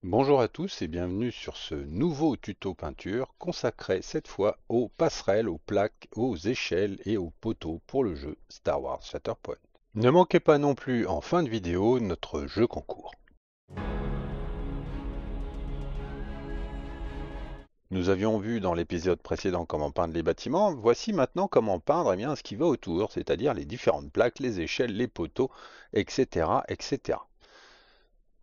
Bonjour à tous et bienvenue sur ce nouveau tuto peinture consacré cette fois aux passerelles, aux plaques, aux échelles et aux poteaux pour le jeu Star Wars Shatterpoint. Ne manquez pas non plus en fin de vidéo notre jeu concours. Nous avions vu dans l'épisode précédent comment peindre les bâtiments, voici maintenant comment peindre ce qui va autour, c'est-à-dire les différentes plaques, les échelles, les poteaux, etc. etc.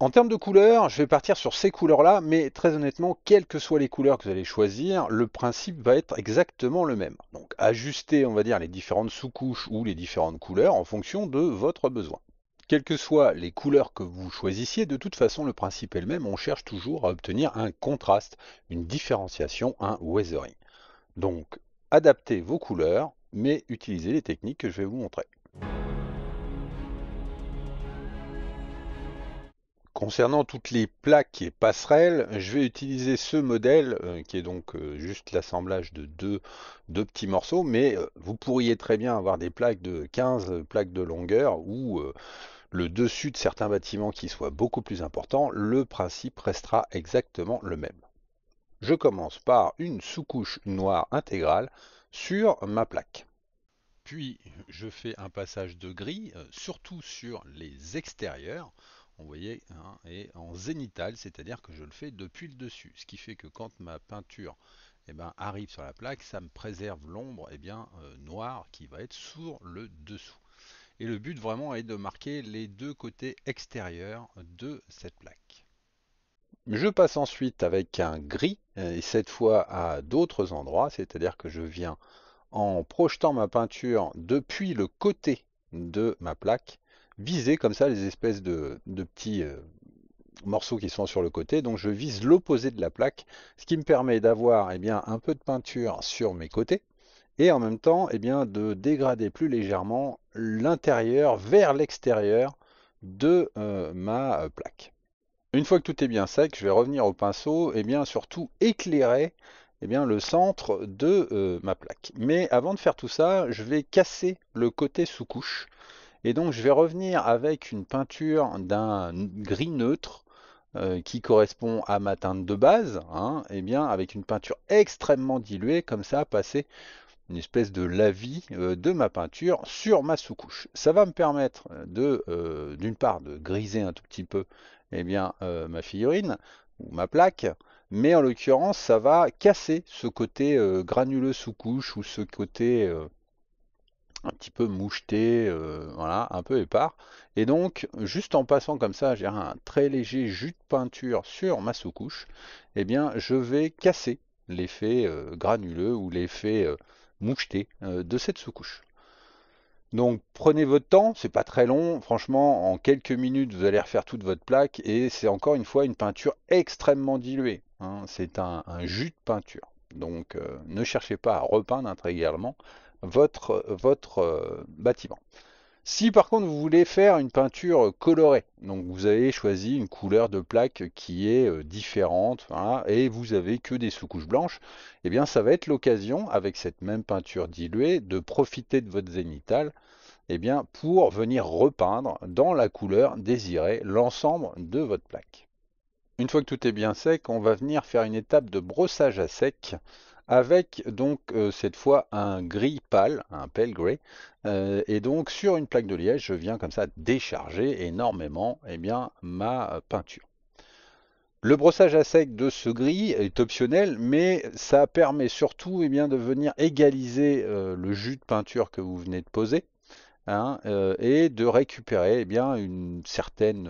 En termes de couleurs, je vais partir sur ces couleurs-là, mais très honnêtement, quelles que soient les couleurs que vous allez choisir, le principe va être exactement le même. Donc ajustez, on va dire, les différentes sous-couches ou les différentes couleurs en fonction de votre besoin. Quelles que soient les couleurs que vous choisissiez, de toute façon, le principe est le même. On cherche toujours à obtenir un contraste, une différenciation, un weathering. Donc, adaptez vos couleurs, mais utilisez les techniques que je vais vous montrer. Concernant toutes les plaques et passerelles, je vais utiliser ce modèle qui est donc juste l'assemblage de deux petits morceaux, mais vous pourriez très bien avoir des plaques de 15 plaques de longueur ou le dessus de certains bâtiments qui soit beaucoup plus important. Le principe restera exactement le même. Je commence par une sous-couche noire intégrale sur ma plaque. Puis je fais un passage de gris, surtout sur les extérieurs, vous voyez, hein, et en zénital, c'est-à-dire que je le fais depuis le dessus. Ce qui fait que quand ma peinture arrive sur la plaque, ça me préserve l'ombre noire qui va être sur le dessous. Et le but vraiment est de marquer les deux côtés extérieurs de cette plaque. Je passe ensuite avec un gris, et cette fois à d'autres endroits, c'est-à-dire que je viens en projetant ma peinture depuis le côté de ma plaque, viser comme ça les espèces de petits morceaux qui sont sur le côté. Donc je vise l'opposé de la plaque, ce qui me permet d'avoir un peu de peinture sur mes côtés et en même temps de dégrader plus légèrement l'intérieur vers l'extérieur de ma plaque. Une fois que tout est bien sec, je vais revenir au pinceau et bien surtout éclairer le centre de ma plaque. Mais avant de faire tout ça, je vais casser le côté sous-couche. Et donc je vais revenir avec une peinture d'un gris neutre qui correspond à ma teinte de base, hein, avec une peinture extrêmement diluée, comme ça, passer une espèce de lavis de ma peinture sur ma sous-couche. Ça va me permettre d'une part, de griser un tout petit peu ma figurine ou ma plaque, mais en l'occurrence, ça va casser ce côté granuleux sous-couche ou ce côté un petit peu moucheté, voilà, un peu épars. Et donc, juste en passant comme ça, j'ai un très léger jus de peinture sur ma sous-couche, je vais casser l'effet granuleux ou l'effet moucheté de cette sous-couche. Donc prenez votre temps, c'est pas très long, franchement en quelques minutes vous allez refaire toute votre plaque et c'est encore une fois une peinture extrêmement diluée, hein. C'est un jus de peinture. Donc ne cherchez pas à repeindre intégralement votre bâtiment. Si par contre vous voulez faire une peinture colorée, donc vous avez choisi une couleur de plaque qui est différente, voilà, et vous avez que des sous-couches blanches, eh bien ça va être l'occasion, avec cette même peinture diluée, de profiter de votre zénithal pour venir repeindre dans la couleur désirée l'ensemble de votre plaque. Une fois que tout est bien sec, on va venir faire une étape de brossage à sec avec donc cette fois un gris pâle, un pale grey. Et donc sur une plaque de liège, je viens comme ça décharger énormément ma peinture. Le brossage à sec de ce gris est optionnel, mais ça permet surtout de venir égaliser le jus de peinture que vous venez de poser, hein, et de récupérer une certaine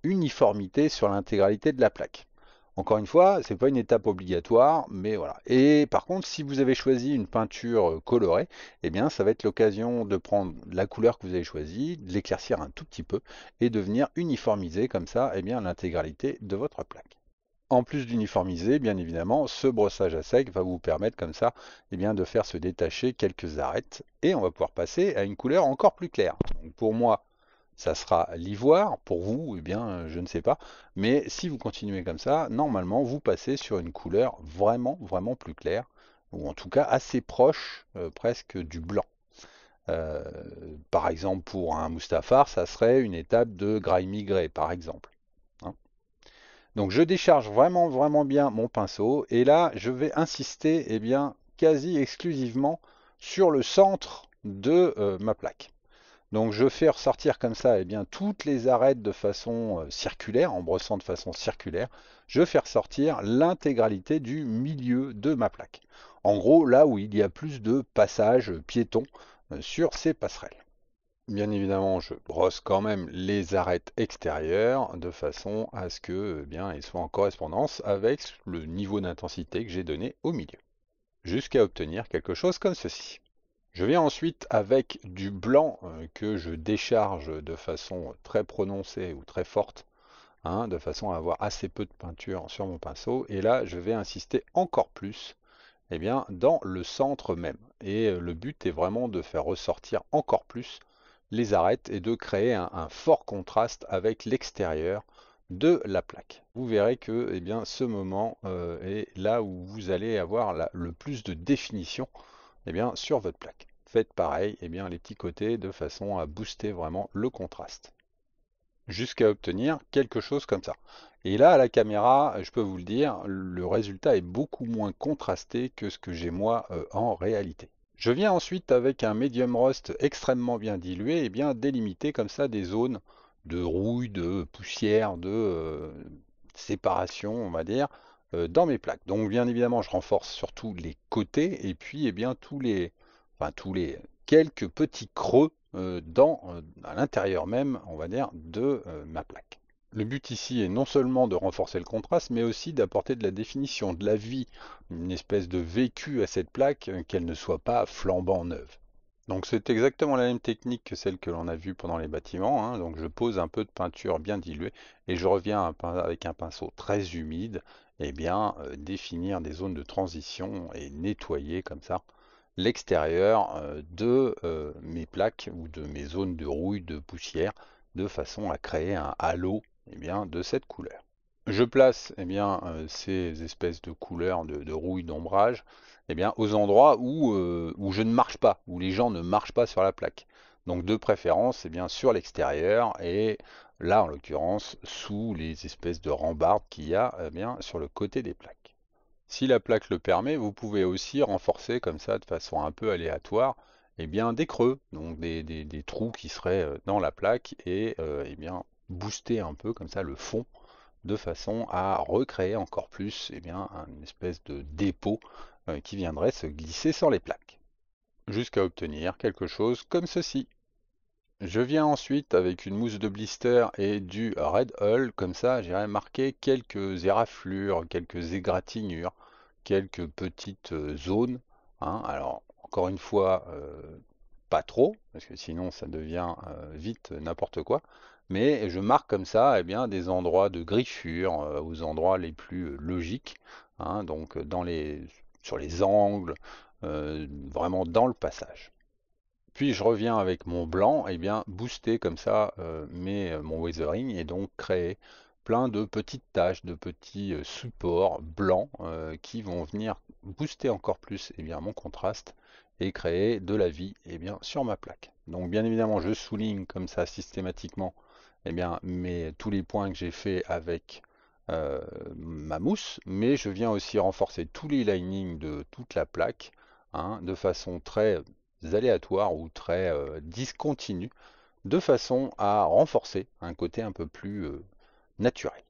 uniformité sur l'intégralité de la plaque. Encore une fois, ce n'est pas une étape obligatoire, mais voilà. Et par contre, si vous avez choisi une peinture colorée, ça va être l'occasion de prendre la couleur que vous avez choisie, de l'éclaircir un tout petit peu et de venir uniformiser comme ça l'intégralité de votre plaque. En plus d'uniformiser, bien évidemment, ce brossage à sec va vous permettre comme ça de faire se détacher quelques arêtes et on va pouvoir passer à une couleur encore plus claire. Donc pour moi, ça sera l'ivoire. Pour vous, je ne sais pas. Mais si vous continuez comme ça, normalement, vous passez sur une couleur vraiment, vraiment plus claire, ou en tout cas assez proche, presque du blanc. Euh, Par exemple, pour un Mustafar, ça serait une étape de grimy grey, par exemple, hein. Donc je décharge vraiment bien mon pinceau et là je vais insister quasi exclusivement sur le centre de ma plaque. Donc je fais ressortir comme ça toutes les arêtes de façon circulaire, en brossant de façon circulaire. Je fais ressortir l'intégralité du milieu de ma plaque. En gros, là où il y a plus de passages piétons sur ces passerelles. Bien évidemment, je brosse quand même les arêtes extérieures de façon à ce que elles soient en correspondance avec le niveau d'intensité que j'ai donné au milieu, jusqu'à obtenir quelque chose comme ceci. Je viens ensuite avec du blanc que je décharge de façon très prononcée ou très forte, de façon à avoir assez peu de peinture sur mon pinceau. Et là, je vais insister encore plus dans le centre même. Et le but est vraiment de faire ressortir encore plus les arêtes et de créer un fort contraste avec l'extérieur de la plaque. Vous verrez que ce moment est là où vous allez avoir le plus de définition sur votre plaque. Faites pareil, les petits côtés de façon à booster vraiment le contraste. Jusqu'à obtenir quelque chose comme ça. Et là, à la caméra, je peux vous le dire, le résultat est beaucoup moins contrasté que ce que j'ai moi en réalité. Je viens ensuite avec un medium rust extrêmement bien dilué et bien délimiter comme ça des zones de rouille, de poussière, de séparation, on va dire, dans mes plaques. Donc bien évidemment, je renforce surtout les côtés et puis tous les quelques petits creux à l'intérieur même, on va dire, de ma plaque. Le but ici est non seulement de renforcer le contraste, mais aussi d'apporter de la définition, de la vie, une espèce de vécu à cette plaque, qu'elle ne soit pas flambant neuve. Donc c'est exactement la même technique que celle que l'on a vue pendant les bâtiments. Donc je pose un peu de peinture bien diluée et je reviens avec un pinceau très humide, définir des zones de transition et nettoyer comme ça l'extérieur de mes plaques ou de mes zones de rouille, de poussière, de façon à créer un halo de cette couleur. Je place ces espèces de couleurs de rouille d'ombrage aux endroits où je ne marche pas, où les gens ne marchent pas sur la plaque. Donc de préférence sur l'extérieur et là en l'occurrence sous les espèces de rambardes qu'il y a sur le côté des plaques. Si la plaque le permet, vous pouvez aussi renforcer comme ça de façon un peu aléatoire des creux, donc des trous qui seraient dans la plaque et booster un peu comme ça le fond de façon à recréer encore plus une espèce de dépôt qui viendrait se glisser sur les plaques, jusqu'à obtenir quelque chose comme ceci. Je viens ensuite avec une mousse de blister et du Red Hull, comme ça j'irai marquer quelques éraflures, quelques égratignures, quelques petites zones. Alors encore une fois, pas trop, parce que sinon ça devient vite n'importe quoi. Mais je marque comme ça des endroits de griffure aux endroits les plus logiques, donc sur les angles, vraiment dans le passage. Puis je reviens avec mon blanc, booster comme ça mon weathering et donc créer plein de petites taches, de petits supports blancs qui vont venir booster encore plus mon contraste et créer de la vie sur ma plaque. Donc bien évidemment je souligne comme ça systématiquement tous les points que j'ai fait avec ma mousse, mais je viens aussi renforcer tous les linings de toute la plaque de façon très aléatoire ou très discontinue, de façon à renforcer un côté un peu plus naturel.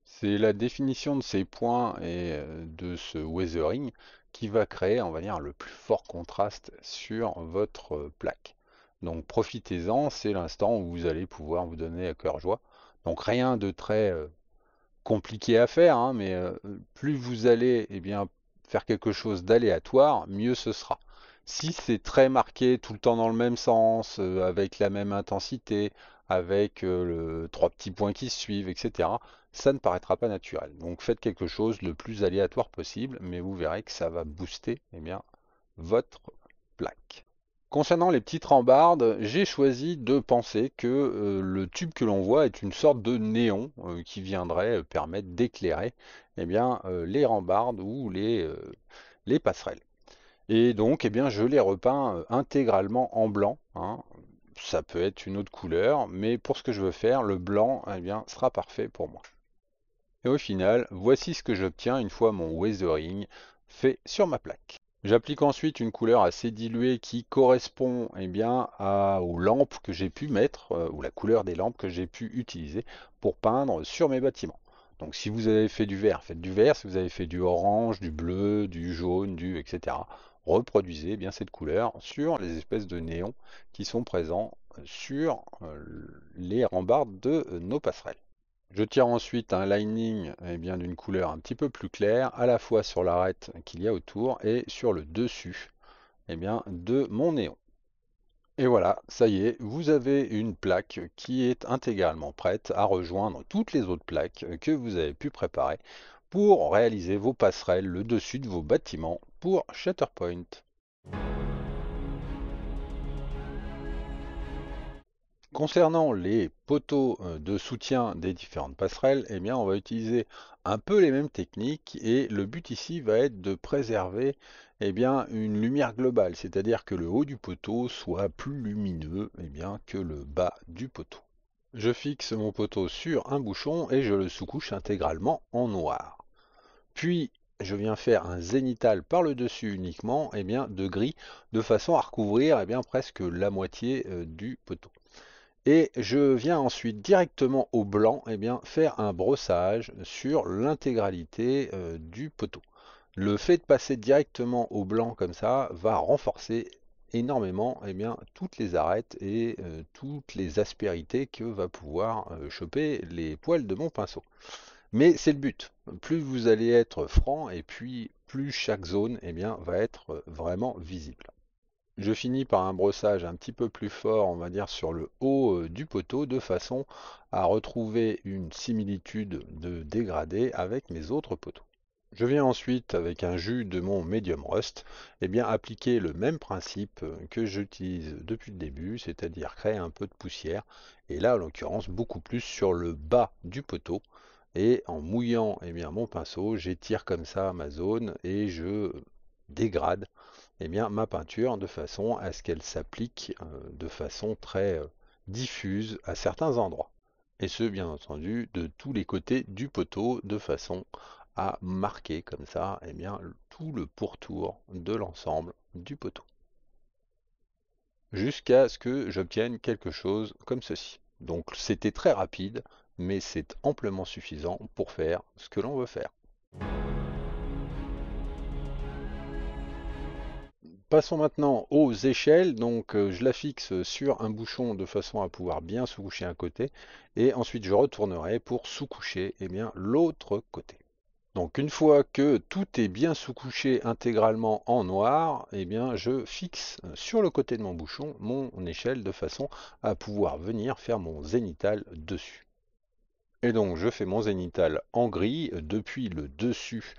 C'est la définition de ces points et de ce weathering qui va créer, on va dire, le plus fort contraste sur votre plaque. Donc profitez-en, c'est l'instant où vous allez pouvoir vous donner à cœur joie. Donc rien de très compliqué à faire, mais plus vous allez faire quelque chose d'aléatoire, mieux ce sera. Si c'est très marqué tout le temps dans le même sens, avec la même intensité, avec trois petits points qui se suivent, etc., ça ne paraîtra pas naturel. Donc faites quelque chose le plus aléatoire possible, mais vous verrez que ça va booster votre plaque. Concernant les petites rambardes, j'ai choisi de penser que le tube que l'on voit est une sorte de néon qui viendrait permettre d'éclairer les rambardes ou les passerelles. Et donc je les repeins intégralement en blanc. Ça peut être une autre couleur, mais pour ce que je veux faire, le blanc sera parfait pour moi. Et au final, voici ce que j'obtiens une fois mon weathering fait sur ma plaque. J'applique ensuite une couleur assez diluée qui correspond bien, aux lampes que j'ai pu mettre, ou la couleur des lampes que j'ai pu utiliser pour peindre sur mes bâtiments. Donc si vous avez fait du vert, faites du vert. Si vous avez fait du orange, du bleu, du jaune, etc. Reproduisez bien cette couleur sur les espèces de néons qui sont présents sur les rambardes de nos passerelles. Je tire ensuite un lining bien, d'une couleur un petit peu plus claire, à la fois sur l'arête qu'il y a autour et sur le dessus bien, de mon néon. Et voilà, ça y est, vous avez une plaque qui est intégralement prête à rejoindre toutes les autres plaques que vous avez pu préparer pour réaliser vos passerelles, le dessus de vos bâtiments pour Shatterpoint. Concernant les poteaux de soutien des différentes passerelles, bien, on va utiliser un peu les mêmes techniques et le but ici va être de préserver bien, une lumière globale, c'est-à-dire que le haut du poteau soit plus lumineux bien, que le bas du poteau. Je fixe mon poteau sur un bouchon et je le sous-couche intégralement en noir. Puis, je viens faire un zénithal par le dessus uniquement bien, de gris, de façon à recouvrir bien, presque la moitié du poteau. Et je viens ensuite directement au blanc bien, faire un brossage sur l'intégralité du poteau. Le fait de passer directement au blanc comme ça va renforcer énormément bien, toutes les arêtes et toutes les aspérités que va pouvoir choper les poils de mon pinceau. Mais c'est le but. Plus vous allez être franc et puis plus chaque zone bien, va être vraiment visible. Je finis par un brossage un petit peu plus fort, on va dire, sur le haut du poteau, de façon à retrouver une similitude de dégradé avec mes autres poteaux. Je viens ensuite, avec un jus de mon Medium Rust, bien, appliquer le même principe que j'utilise depuis le début, c'est-à-dire créer un peu de poussière, et là, en l'occurrence, beaucoup plus sur le bas du poteau. Et en mouillant bien, mon pinceau, j'étire comme ça ma zone et je dégrade bien, ma peinture de façon à ce qu'elle s'applique de façon très diffuse à certains endroits. Et ce, bien entendu, de tous les côtés du poteau, de façon à marquer comme ça bien, tout le pourtour de l'ensemble du poteau. Jusqu'à ce que j'obtienne quelque chose comme ceci. Donc c'était très rapide, mais c'est amplement suffisant pour faire ce que l'on veut faire. Passons maintenant aux échelles. Donc je la fixe sur un bouchon de façon à pouvoir bien sous-coucher un côté et ensuite je retournerai pour sous-coucher bien, l'autre côté. Donc une fois que tout est bien sous-couché intégralement en noir, bien je fixe sur le côté de mon bouchon mon échelle de façon à pouvoir venir faire mon zénithal dessus. Et donc je fais mon zénithal en gris depuis le dessus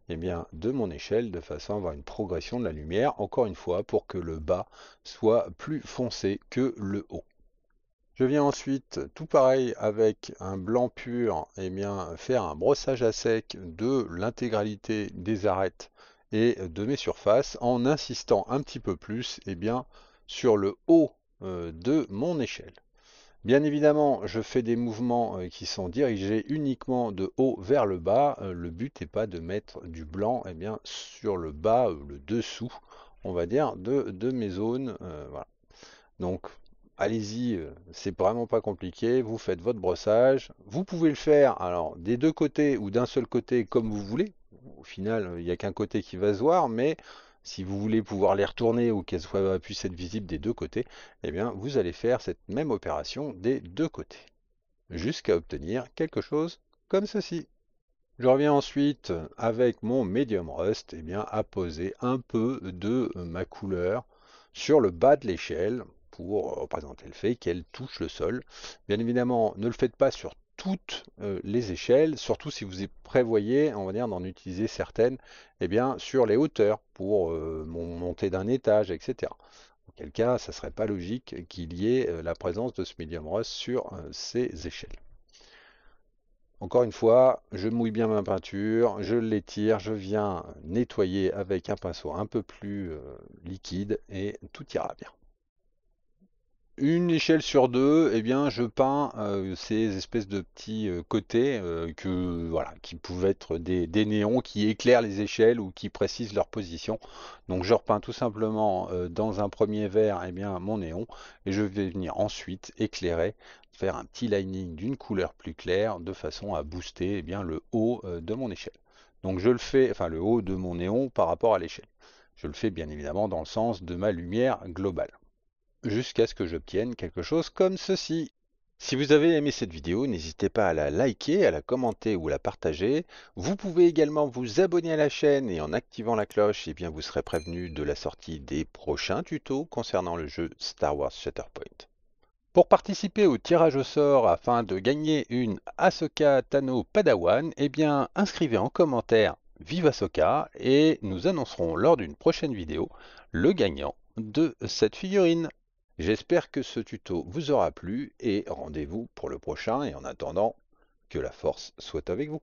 bien, de mon échelle de façon à avoir une progression de la lumière, encore une fois, pour que le bas soit plus foncé que le haut. Je viens ensuite, tout pareil, avec un blanc pur, bien, faire un brossage à sec de l'intégralité des arêtes et de mes surfaces en insistant un petit peu plus bien, sur le haut de mon échelle. Bien évidemment, je fais des mouvements qui sont dirigés uniquement de haut vers le bas. Le but n'est pas de mettre du blanc bien, sur le bas, le dessous, on va dire, de mes zones. Voilà. Donc, allez-y, c'est vraiment pas compliqué. Vous faites votre brossage. Vous pouvez le faire alors des deux côtés ou d'un seul côté comme vous voulez. Au final, il n'y a qu'un côté qui va se voir, mais si vous voulez pouvoir les retourner ou qu'elles puissent être visibles des deux côtés, bien, vous allez faire cette même opération des deux côtés, jusqu'à obtenir quelque chose comme ceci. Je reviens ensuite avec mon Medium Rust bien, à poser un peu de ma couleur sur le bas de l'échelle pour représenter le fait qu'elle touche le sol. Bien évidemment, ne le faites pas sur toutes les échelles, surtout si vous y prévoyez, on va dire, d'en utiliser certaines bien, sur les hauteurs pour monter d'un étage, etc. Auquel cas, ça ne serait pas logique qu'il y ait la présence de ce Medium Rust sur ces échelles. Encore une fois, je mouille bien ma peinture, je l'étire, je viens nettoyer avec un pinceau un peu plus liquide et tout ira bien. Une échelle sur deux, eh bien, je peins ces espèces de petits côtés voilà, qui pouvaient être des néons qui éclairent les échelles ou qui précisent leur position. Donc, je repeins tout simplement dans un premier verre, eh bien, mon néon, et je vais venir ensuite éclairer, faire un petit lining d'une couleur plus claire, de façon à booster, eh bien, le haut de mon échelle. Donc, je le fais, enfin, le haut de mon néon par rapport à l'échelle. Je le fais bien évidemment dans le sens de ma lumière globale jusqu'à ce que j'obtienne quelque chose comme ceci. Si vous avez aimé cette vidéo, n'hésitez pas à la liker, à la commenter ou à la partager. Vous pouvez également vous abonner à la chaîne et en activant la cloche, eh bien vous serez prévenu de la sortie des prochains tutos concernant le jeu Star Wars Shatterpoint. Pour participer au tirage au sort afin de gagner une Ahsoka Tano Padawan, eh bien inscrivez en commentaire Vive Ahsoka et nous annoncerons lors d'une prochaine vidéo le gagnant de cette figurine. J'espère que ce tuto vous aura plu et rendez-vous pour le prochain et en attendant, que la force soit avec vous.